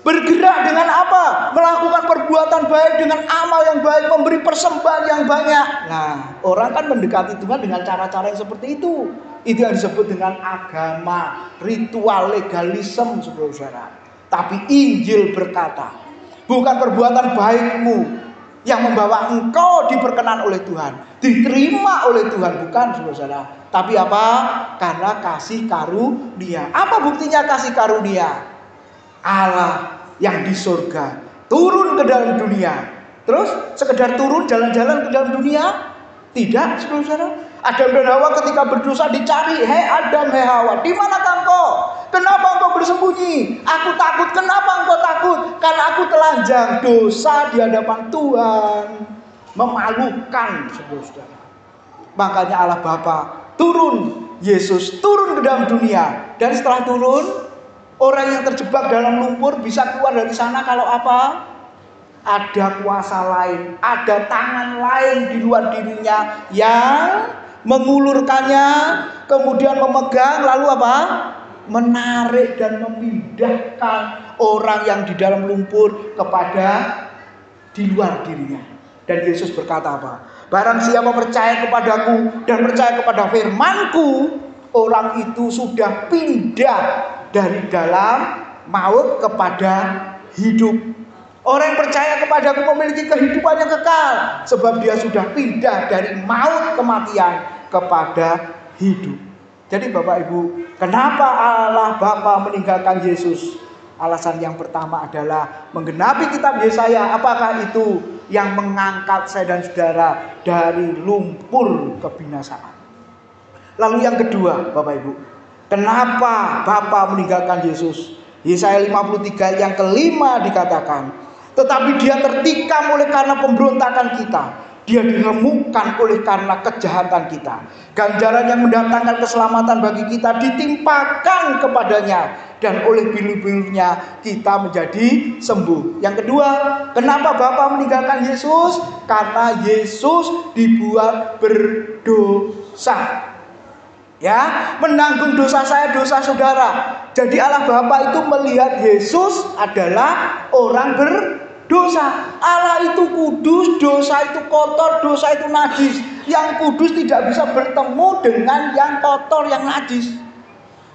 Bergerak dengan apa? Melakukan perbuatan baik dengan amal yang baik, memberi persembahan yang banyak. Nah, orang kan mendekati Tuhan dengan cara-cara yang seperti itu. Itu yang disebut dengan agama, ritual, legalisme, saudara-saudara. Tapi Injil berkata, bukan perbuatan baikmu yang membawa engkau diperkenan oleh Tuhan, diterima oleh Tuhan, bukan, saudara-saudara. Tapi apa? Karena kasih karunia. Apa buktinya kasih karunia? Allah yang di surga turun ke dalam dunia. Terus sekedar turun jalan-jalan ke dalam dunia? Tidak, saudara-saudara. Adam dan Hawa ketika berdosa dicari. Hei Adam, hei Hawa, di manakah engkau? Kenapa engkau bersembunyi? Aku takut. Kenapa engkau takut? Karena aku telanjang. Dosa di hadapan Tuhan memalukan, saudara-saudara. Makanya Allah Bapa turun, Yesus turun ke dalam dunia. Dan setelah turun, orang yang terjebak dalam lumpur bisa keluar dari sana kalau apa? Ada kuasa lain, ada tangan lain di luar dirinya yang mengulurkannya, kemudian memegang, lalu apa? Menarik dan memindahkan orang yang di dalam lumpur kepada di luar dirinya. Dan Yesus berkata apa? Barang siapa percaya kepadaku dan percaya kepada firman-Ku, orang itu sudah pindah dari dalam maut kepada hidup. Orang yang percaya kepadaku memiliki kehidupan yang kekal, sebab dia sudah pindah dari maut kematian kepada hidup. Jadi Bapak Ibu, kenapa Allah Bapa meninggalkan Yesus? Alasan yang pertama adalah menggenapi kitab Yesaya. Apakah itu? Yang mengangkat saya dan saudara dari lumpur kebinasaan. Lalu yang kedua, Bapak Ibu, kenapa Bapa meninggalkan Yesus? Yesaya 53 yang kelima dikatakan, tetapi dia tertikam oleh karena pemberontakan kita, dia diremukkan oleh karena kejahatan kita. Ganjaran yang mendatangkan keselamatan bagi kita ditimpakan kepadanya, dan oleh bilu-bilunya kita menjadi sembuh. Yang kedua, kenapa Bapa meninggalkan Yesus? Karena Yesus dibuat berdosa. Ya, menanggung dosa saya, dosa saudara. Jadi Allah Bapa itu melihat Yesus adalah orang berdosa. Allah itu kudus, dosa itu kotor, dosa itu najis. Yang kudus tidak bisa bertemu dengan yang kotor, yang najis.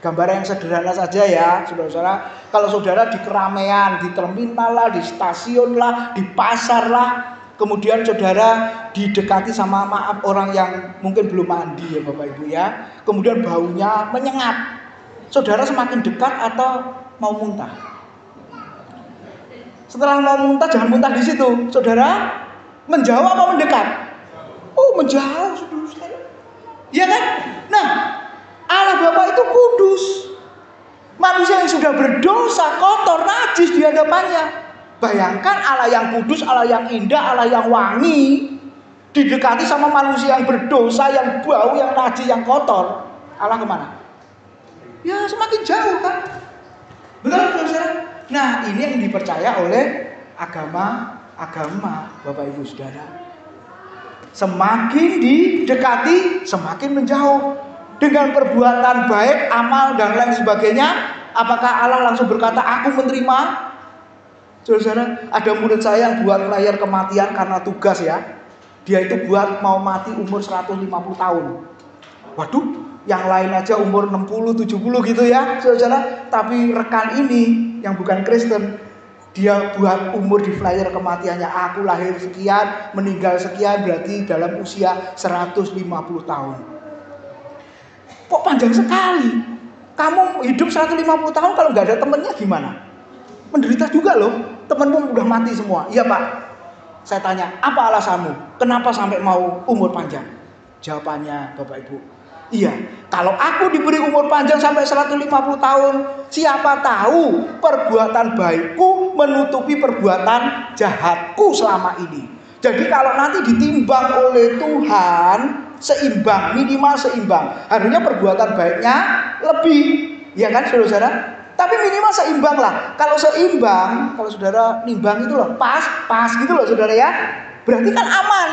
Gambaran yang sederhana saja ya, saudara-saudara. Kalau saudara di keramaian, di terminal lah, di stasiun lah, di pasar lah, kemudian saudara didekati sama orang yang mungkin belum mandi ya Bapak Ibu ya. Kemudian baunya menyengat. Saudara semakin dekat atau mau muntah? Setelah mau muntah jangan muntah di situ. Saudara menjauh apa mendekat? Oh, menjauh, saudara. Iya kan? Nah, Allah Bapa itu kudus. Manusia yang sudah berdosa, kotor, najis di hadapannya. Bayangkan Allah yang kudus, Allah yang indah, Allah yang wangi, didekati sama manusia yang berdosa, yang bau, yang najis, yang kotor. Allah kemana? Ya semakin jauh kan. Betul saudara? Nah ini yang dipercaya oleh agama Bapak Ibu Saudara. Semakin didekati, semakin menjauh. Dengan perbuatan baik, amal dan lain sebagainya, apakah Allah langsung berkata, aku menerima? Saudara, ada murid saya yang buat layar kematian karena tugas ya. Dia itu buat mau mati umur 150 tahun. Waduh, yang lain aja umur 60, 70 gitu ya, saudara. Tapi rekan ini yang bukan Kristen, Dia buat umur di flyer kematiannya, aku lahir sekian, meninggal sekian, berarti dalam usia 150 tahun. Kok panjang sekali? Kamu hidup 150 tahun kalau nggak ada temennya gimana? Menderita juga loh, temenmu udah mati semua. Iya Pak, saya tanya, apa alasanmu? Kenapa sampai mau umur panjang? Jawabannya Bapak Ibu, iya, kalau aku diberi umur panjang sampai 150 tahun, siapa tahu perbuatan baikku menutupi perbuatan jahatku selama ini. Jadi kalau nanti ditimbang oleh Tuhan, seimbang, minimal seimbang. Harusnya perbuatan baiknya lebih, ya kan saudara? Tapi minimal seimbang lah. Kalau seimbang, kalau saudara nimbang itu loh, pas gitu loh saudara ya. Berarti kan aman.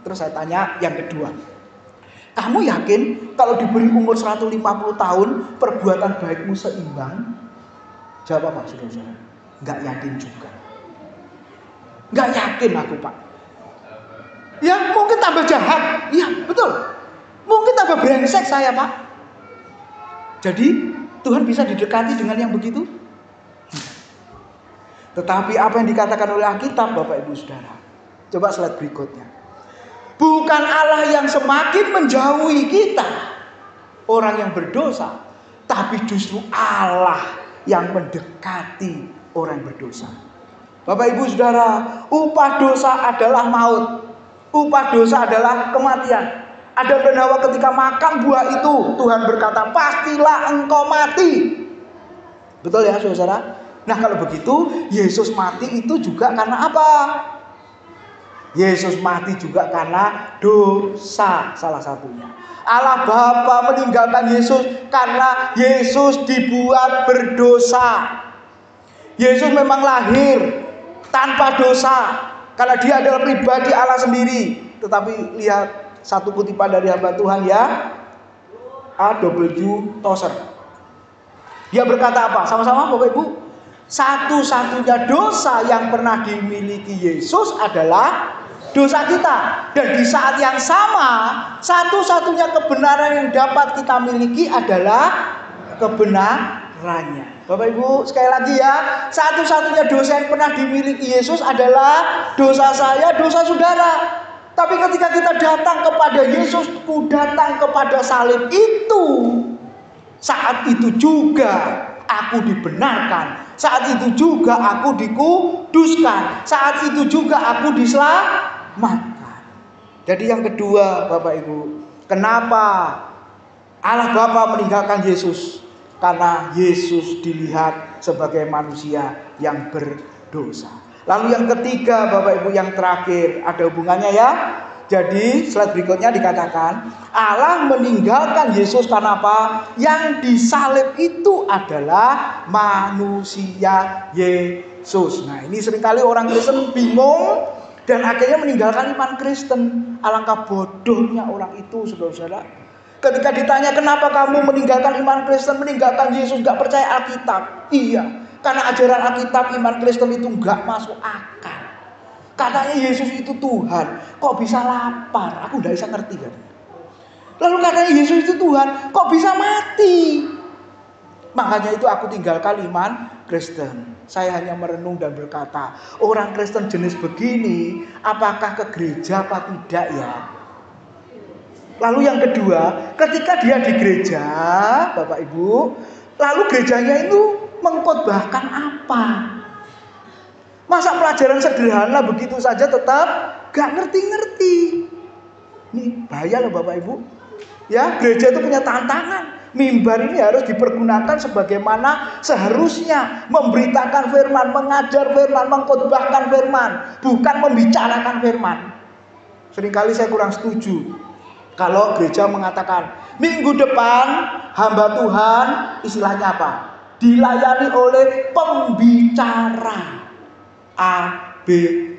Terus saya tanya yang kedua, kamu yakin kalau diberi umur 150 tahun perbuatan baikmu seimbang? Jawab apa saudara? Enggak yakin juga. Enggak yakin aku Pak. Ya mungkin tambah jahat. Iya betul. Mungkin tambah brengsek saya Pak. Jadi Tuhan bisa didekati dengan yang begitu? Tetapi apa yang dikatakan oleh Alkitab Bapak Ibu Saudara? Coba slide berikutnya. Bukan Allah yang semakin menjauhi kita, orang yang berdosa, tapi justru Allah yang mendekati orang yang berdosa. Bapak Ibu Saudara, upah dosa adalah maut. Upah dosa adalah kematian. Adam dan Hawa ketika makan buah itu, Tuhan berkata, pastilah engkau mati. Betul ya saudara? Nah kalau begitu, Yesus mati itu juga karena apa? Yesus mati juga karena dosa salah satunya. Allah Bapa meninggalkan Yesus karena Yesus dibuat berdosa. Yesus memang lahir tanpa dosa karena dia adalah pribadi Allah sendiri. Tetapi lihat satu kutipan dari hamba Tuhan ya, A.W. Tozer. Dia berkata apa? Sama-sama Bapak Ibu. Satu-satunya dosa yang pernah dimiliki Yesus adalah dosa kita. Dan di saat yang sama, satu-satunya kebenaran yang dapat kita miliki adalah kebenarannya. Bapak Ibu, sekali lagi ya, satu-satunya dosa yang pernah dimiliki Yesus adalah dosa saya, dosa saudara. Tapi ketika kita datang kepada Yesus, datang kepada salib itu, saat itu juga aku dibenarkan. Saat itu juga aku dikuduskan. Saat itu juga aku diselamatkan. Jadi yang kedua Bapak Ibu, kenapa Allah Bapa meninggalkan Yesus? Karena Yesus dilihat sebagai manusia yang berdosa. Lalu yang ketiga Bapak Ibu, yang terakhir, ada hubungannya ya. Jadi slide berikutnya dikatakan Allah meninggalkan Yesus karena apa? Yang disalib itu adalah manusia Yesus. Nah ini seringkali orang Kristen bingung dan akhirnya meninggalkan iman Kristen. Alangkah bodohnya orang itu saudara-saudara. Ketika ditanya kenapa kamu meninggalkan iman Kristen, meninggalkan Yesus, gak percaya Alkitab. Iya, karena ajaran Alkitab iman Kristen itu gak masuk akal. Katanya Yesus itu Tuhan, kok bisa lapar? Aku gak bisa ngerti kan. Lalu katanya Yesus itu Tuhan, kok bisa mati? Makanya itu aku tinggalkan iman Kristen. Saya hanya merenung dan berkata, orang Kristen jenis begini, apakah ke gereja apa tidak ya? Lalu yang kedua, ketika dia di gereja, Bapak Ibu, lalu gerejanya itu mengkhotbahkan apa? Masa pelajaran sederhana begitu saja tetap gak ngerti-ngerti? Ini bahaya loh Bapak Ibu. Ya, gereja itu punya tantangan. Mimbar ini harus dipergunakan sebagaimana seharusnya, memberitakan firman, mengajar firman, mengkhotbahkan firman, bukan membicarakan firman. Seringkali saya kurang setuju kalau gereja mengatakan minggu depan hamba Tuhan istilahnya apa? Dilayani oleh pembicara A, B,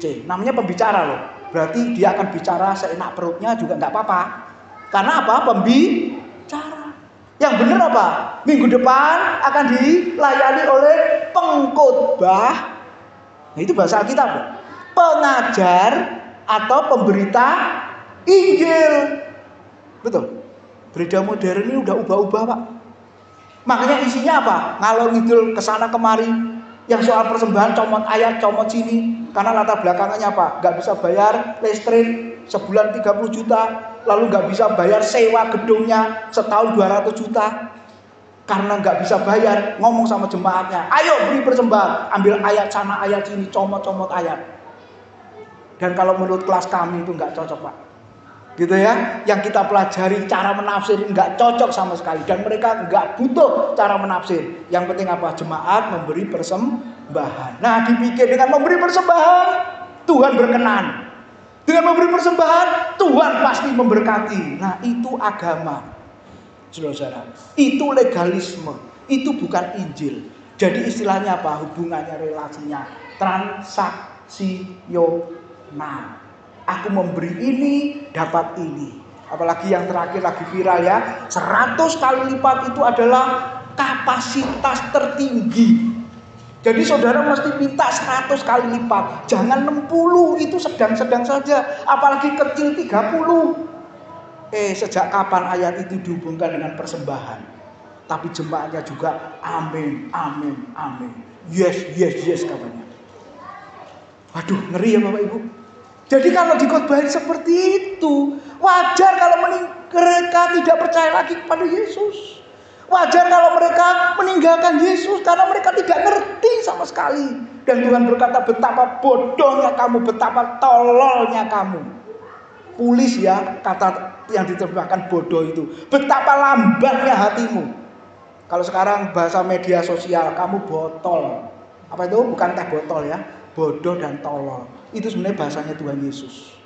C. Namanya pembicara loh. Berarti dia akan bicara seenak perutnya juga enggak apa-apa. Karena apa? Pembicara. Yang benar apa? Minggu depan akan dilayani oleh pengkhotbah. Nah itu bahasa Alkitab loh. Pengajar atau pemberita Injil. Betul. Gereja modern ini udah ubah-ubah Pak. Makanya isinya apa? Ngalor ngidul kesana kemari. Yang soal persembahan comot ayat, comot sini. Karena latar belakangnya apa? Nggak bisa bayar listrik sebulan 30 juta. Lalu nggak bisa bayar sewa gedungnya setahun 200 juta. Karena nggak bisa bayar, ngomong sama jemaatnya, ayo beri persembahan. Ambil ayat sana, ayat sini, comot-comot ayat. Dan kalau menurut kelas kami itu nggak cocok, Pak. Gitu ya, yang kita pelajari cara menafsir nggak cocok sama sekali. Dan mereka nggak butuh cara menafsir. Yang penting apa? Jemaat memberi persembahan. Nah, dipikir dengan memberi persembahan Tuhan berkenan. Dengan memberi persembahan Tuhan pasti memberkati. Nah, itu agama. Saudara, itu legalisme, itu bukan Injil. Jadi istilahnya apa? Hubungannya, relasinya transaksional. Aku memberi ini, dapat ini. Apalagi yang terakhir lagi viral ya, 100 kali lipat itu adalah kapasitas tertinggi. Jadi saudara mesti minta 100 kali lipat. Jangan 60, itu sedang-sedang saja. Apalagi kecil 30. Sejak kapan ayat itu dihubungkan dengan persembahan? Tapi jemaatnya juga amin, amin, amin. Yes, yes, yes katanya. Waduh, ngeri ya Bapak Ibu. Jadi kalau dikhotbahin seperti itu, wajar kalau mereka tidak percaya lagi kepada Yesus. Wajar kalau mereka meninggalkan Yesus karena mereka tidak ngerti sama sekali. Dan Tuhan berkata, betapa bodohnya kamu, betapa tololnya kamu. Pulis ya, kata yang diterjemahkan bodoh itu. Betapa lambatnya hatimu. Kalau sekarang bahasa media sosial, kamu botol. Apa itu? Bukan teh botol ya. Bodoh dan tolol. Itu sebenarnya bahasanya Tuhan Yesus.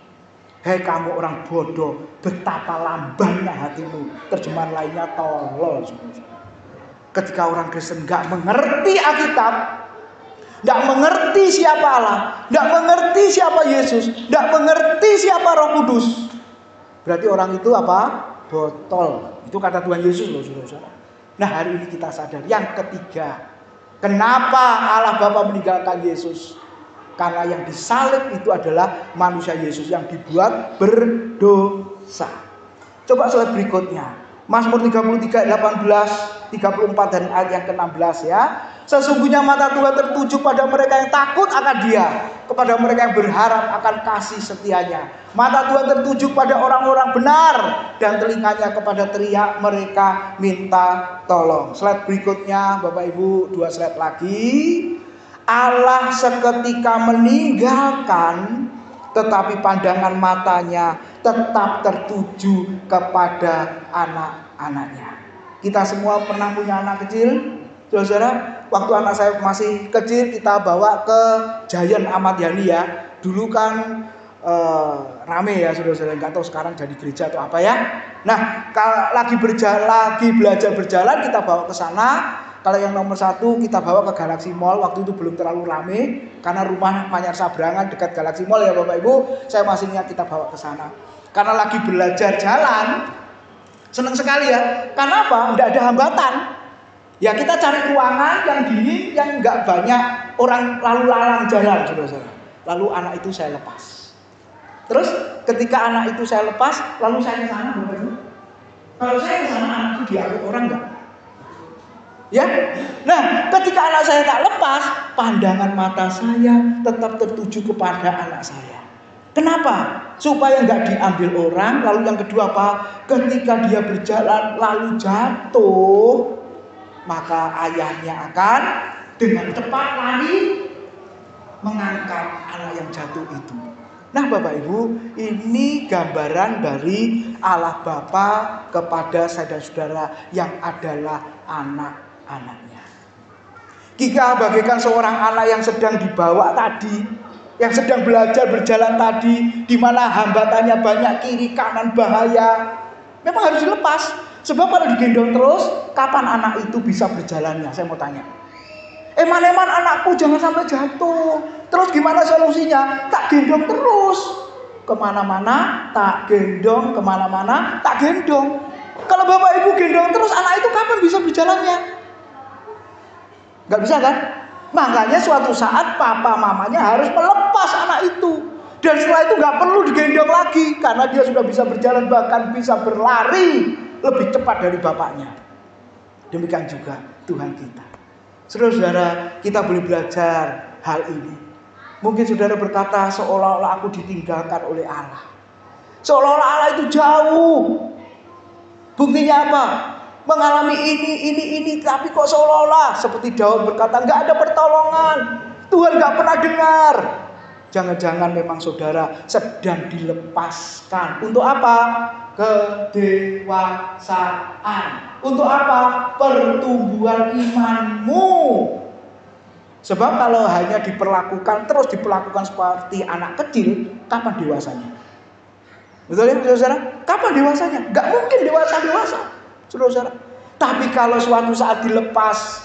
Hei kamu orang bodoh, betapa lambatnya hatimu. Terjemahan lainnya tolol. Ketika orang Kristen gak mengerti Alkitab, gak mengerti siapa Allah, gak mengerti siapa Yesus, gak mengerti siapa Roh Kudus, berarti orang itu apa? Botol. Itu kata Tuhan Yesus loh saudara. Nah hari ini kita sadar. Yang ketiga, kenapa Allah Bapa meninggalkan Yesus? Karena yang disalib itu adalah manusia Yesus yang dibuat berdosa. Coba slide berikutnya. Mazmur 33, 18, 34 dan ayat yang ke-16 ya. Sesungguhnya mata Tuhan tertuju pada mereka yang takut akan Dia, kepada mereka yang berharap akan kasih setianya. Mata Tuhan tertuju pada orang-orang benar dan telinganya kepada teriak mereka minta tolong. Slide berikutnya Bapak Ibu, 2 slide lagi. Allah seketika meninggalkan, tetapi pandangan matanya tetap tertuju kepada anak-anaknya. Kita semua pernah punya anak kecil, saudara. Waktu anak saya masih kecil kita bawa ke Giant Ahmad Yani ya. Dulu kan rame ya saudara-saudara. Nggak tahu sekarang jadi gereja atau apa ya. Nah kalau lagi belajar berjalan kita bawa ke sana. Kalau yang nomor 1 kita bawa ke Galaxy Mall. Waktu itu belum terlalu rame karena rumah Manyar Sabrangan dekat Galaxy Mall ya Bapak Ibu. Saya masih ingat kita bawa ke sana. Karena lagi belajar jalan, senang sekali ya. Karena apa? Tidak ada hambatan. Ya kita cari ruangan yang dingin, yang nggak banyak orang lalu lalang jalan, saudara-saudara. Lalu anak itu saya lepas. Terus ketika anak itu saya lepas, lalu saya ke sana, Bapak Ibu. Kalau saya ke sana, anak itu diangkut orang nggak? Ya, nah ketika anak saya tak lepas, pandangan mata saya tetap tertuju kepada anak saya. Kenapa? Supaya nggak diambil orang. Lalu yang kedua apa? Ketika dia berjalan lalu jatuh, maka ayahnya akan dengan cepat lari mengangkat anak yang jatuh itu. Nah Bapak Ibu, ini gambaran dari Allah Bapa kepada saudara-saudara yang adalah anak-anaknya. Jika bagaikan seorang anak yang sedang dibawa tadi, yang sedang belajar berjalan tadi, di mana hambatannya banyak, kiri kanan bahaya, memang harus dilepas. Sebab kalau digendong terus, kapan anak itu bisa berjalannya? Saya mau tanya. Eman-eman anakku jangan sampai jatuh. Terus gimana solusinya? Tak gendong terus. Kemana-mana tak gendong, kemana-mana tak gendong. Kalau Bapak Ibu gendong terus, anak itu kapan bisa berjalannya? Gak bisa kan? Makanya suatu saat papa mamanya harus melepas anak itu. Dan setelah itu gak perlu digendong lagi. Karena dia sudah bisa berjalan, bahkan bisa berlari lebih cepat dari bapaknya. Demikian juga Tuhan kita. Saudara-saudara, kita boleh belajar hal ini. Mungkin saudara berkata seolah-olah aku ditinggalkan oleh Allah. Seolah-olah Allah itu jauh. Buktinya apa? Mengalami ini, tapi kok seolah-olah seperti Daud berkata, nggak ada pertolongan. Tuhan nggak pernah dengar. Jangan-jangan memang saudara sedang dilepaskan. Untuk apa? Kedewasaan. Untuk apa? Pertumbuhan imanmu. Sebab kalau hanya terus diperlakukan seperti anak kecil, kapan dewasanya? Betul ya saudara? Kapan dewasanya? Gak mungkin dewasa, saudara. Tapi kalau suatu saat dilepas,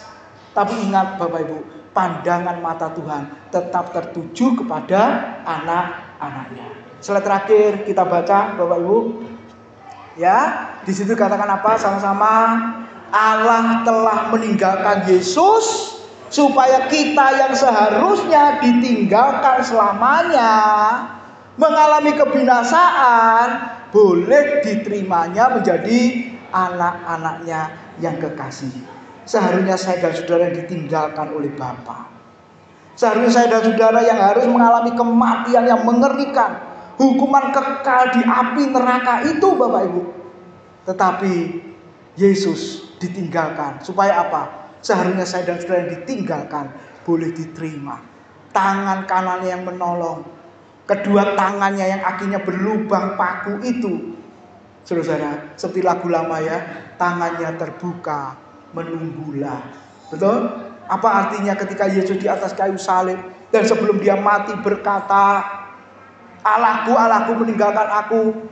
tapi ingat Bapak Ibu, pandangan mata Tuhan tetap tertuju kepada anak-anaknya. Slide terakhir kita baca Bapak Ibu. Ya, di situ katakan apa? Sama-sama. Allah telah meninggalkan Yesus supaya kita yang seharusnya ditinggalkan selamanya, mengalami kebinasaan, boleh diterimanya menjadi anak-anaknya yang kekasih. Seharusnya saya dan saudara yang ditinggalkan oleh Bapa. Seharusnya saya dan saudara yang harus mengalami kematian yang mengerikan, hukuman kekal di api neraka itu Bapak Ibu. Tetapi Yesus ditinggalkan supaya apa? Seharusnya saya dan saudara yang ditinggalkan boleh diterima. Tangan kanannya yang menolong, kedua tangannya yang akhirnya berlubang paku itu, saudara, seperti lagu lama ya, tangannya terbuka menunggulah. Betul? Apa artinya ketika Yesus di atas kayu salib dan sebelum dia mati berkata, Allahku, Allahku meninggalkan aku.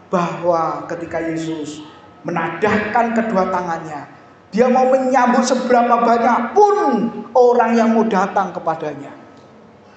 Bahwa ketika Yesus menadahkan kedua tangannya, dia mau menyambut seberapa banyak pun orang yang mau datang kepadanya.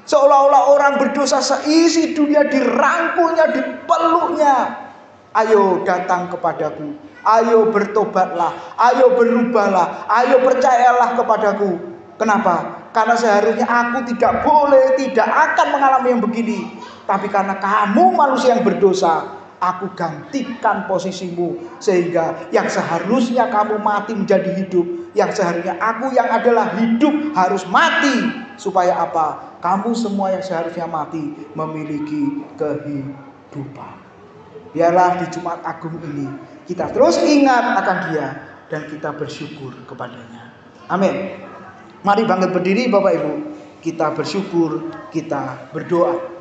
Seolah-olah orang berdosa seisi dunia dirangkulnya, dipeluknya. Ayo datang kepadaku, ayo bertobatlah, ayo berubahlah, ayo percayalah kepadaku. Kenapa? Karena seharusnya aku tidak akan mengalami yang begini. Tapi karena kamu manusia yang berdosa, aku gantikan posisimu. Sehingga yang seharusnya kamu mati menjadi hidup, yang seharusnya aku yang adalah hidup harus mati. Supaya apa? Kamu semua yang seharusnya mati memiliki kehidupan. Biarlah di Jumat Agung ini kita terus ingat akan Dia dan kita bersyukur kepadanya. Amin. Mari bangkit berdiri Bapak Ibu. Kita bersyukur, kita berdoa.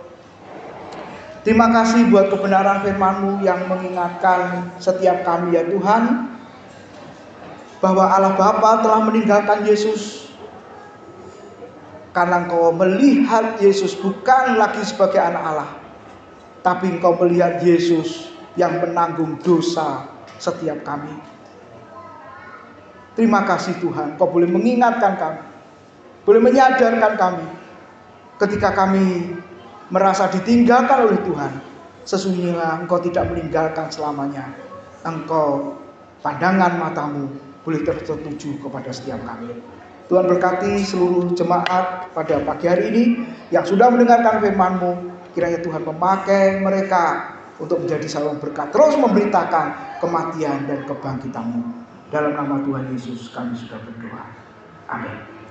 Terima kasih buat kebenaran firman-Mu yang mengingatkan setiap kami ya Tuhan, bahwa Allah Bapa telah meninggalkan Yesus. Karena Engkau melihat Yesus bukan lagi sebagai anak Allah, tapi Engkau melihat Yesus yang menanggung dosa setiap kami. Terima kasih Tuhan, Engkau boleh mengingatkan kami, boleh menyadarkan kami ketika kami merasa ditinggalkan oleh Tuhan. Sesungguhnya Engkau tidak meninggalkan selamanya. Engkau, pandangan matamu boleh tertuju kepada setiap kami. Tuhan berkati seluruh jemaat pada pagi hari ini yang sudah mendengarkan firman-Mu. Kiranya Tuhan memakai mereka untuk menjadi saluran berkat, terus memberitakan kematian dan kebangkitan-Mu. Dalam nama Tuhan Yesus kami sudah berdoa. Amin.